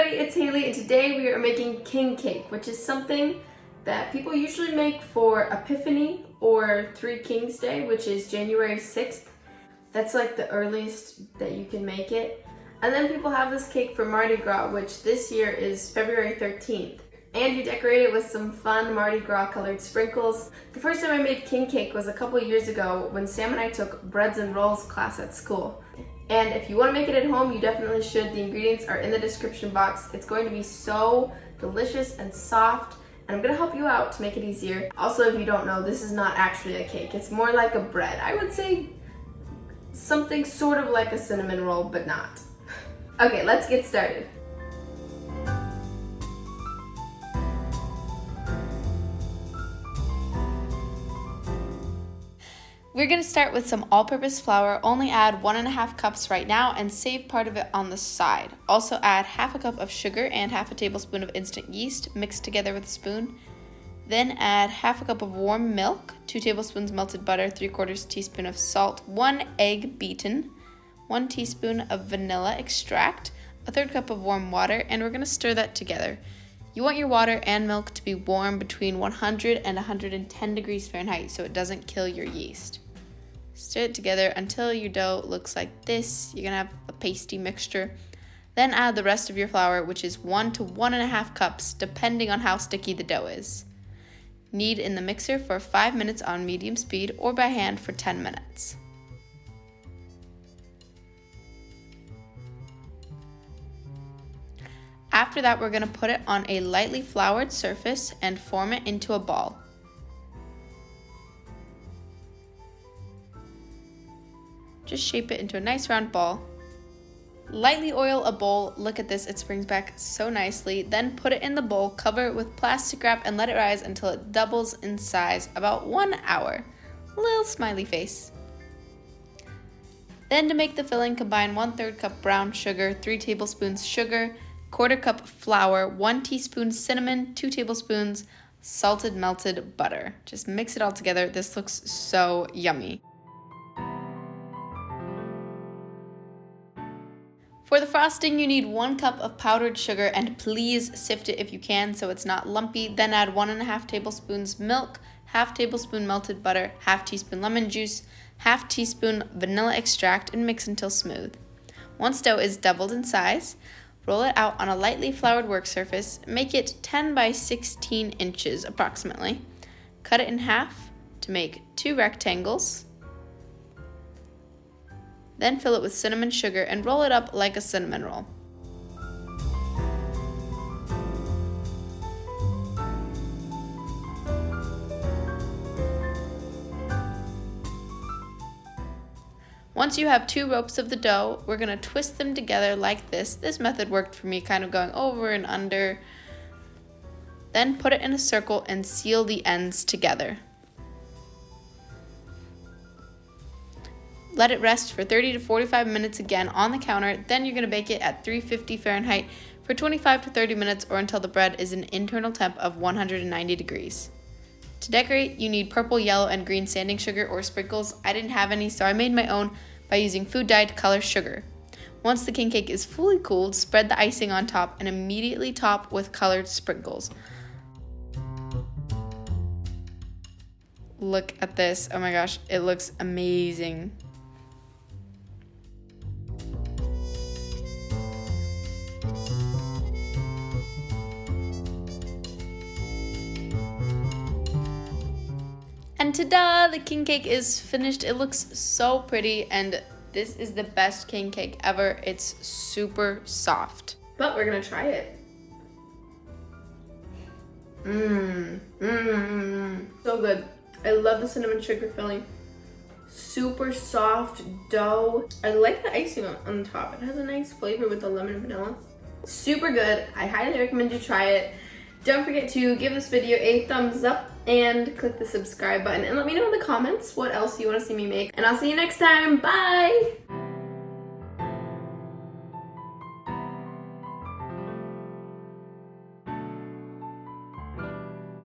everybody, it's Haley, and today we are making king cake, which is something that people usually make for Epiphany or Three Kings Day, which is January 6th. That's like the earliest that you can make it. And then people have this cake for Mardi Gras, which this year is February 13th. And you decorate it with some fun Mardi Gras colored sprinkles. The first time I made king cake was a couple years ago when Sam and I took breads and rolls class at school. And if you want to make it at home, you definitely should. The ingredients are in the description box. It's going to be so delicious and soft, and I'm going to help you out to make it easier. Also, if you don't know, this is not actually a cake. It's more like a bread. I would say something sort of like a cinnamon roll, but not. Okay, let's get started. We're going to start with some all-purpose flour. Only add 1.5 cups right now and save part of it on the side. Also add half a cup of sugar and half a tablespoon of instant yeast mixed together with a spoon. Then add half a cup of warm milk, 2 tablespoons melted butter, 3/4 teaspoon of salt, 1 egg beaten, 1 teaspoon of vanilla extract, a 1/3 cup of warm water, and we're going to stir that together. You want your water and milk to be warm between 100 and 110 degrees Fahrenheit so it doesn't kill your yeast. Stir it together until your dough looks like this. You're gonna have a pasty mixture. Then add the rest of your flour, which is 1 to 1.5 cups, depending on how sticky the dough is. Knead in the mixer for 5 minutes on medium speed or by hand for 10 minutes. After that, we're gonna put it on a lightly floured surface and form it into a ball. Just shape it into a nice round ball. Lightly oil a bowl. Look at this, it springs back so nicely. Then put it in the bowl, cover it with plastic wrap, and let it rise until it doubles in size, about 1 hour. A little smiley face. Then to make the filling, combine 1/3 cup brown sugar, 3 tablespoons sugar, 1/4 cup flour, 1 teaspoon cinnamon, 2 tablespoons salted melted butter. Just mix it all together. This looks so yummy. For the frosting, you need 1 cup of powdered sugar, and please sift it if you can so it's not lumpy. Then add 1.5 tablespoons milk, 1/2 tablespoon melted butter, 1/2 teaspoon lemon juice, 1/2 teaspoon vanilla extract, and mix until smooth. Once dough is doubled in size, roll it out on a lightly floured work surface. Make it 10 by 16 inches approximately. Cut it in half to make 2 rectangles. Then fill it with cinnamon sugar and roll it up like a cinnamon roll. Once you have 2 ropes of the dough, we're going to twist them together like this. This method worked for me, kind of going over and under. Then put it in a circle and seal the ends together. Let it rest for 30 to 45 minutes again on the counter. Then you're going to bake it at 350 Fahrenheit for 25 to 30 minutes or until the bread is an internal temp of 190 degrees. To decorate, you need purple, yellow, and green sanding sugar or sprinkles. I didn't have any, so I made my own by using food dyed color sugar. Once the king cake is fully cooled, spread the icing on top and immediately top with colored sprinkles. Look at this. Oh my gosh, it looks amazing. And ta-da! The king cake is finished. It looks so pretty, and this is the best king cake ever. It's super soft. But we're gonna try it. So good. I love the cinnamon sugar filling. Super soft dough. I like the icing on the top. It has a nice flavor with the lemon and vanilla. Super good. I highly recommend you try it. Don't forget to give this video a thumbs up and click the subscribe button and let me know in the comments what else you want to see me make. And I'll see you next time. Bye!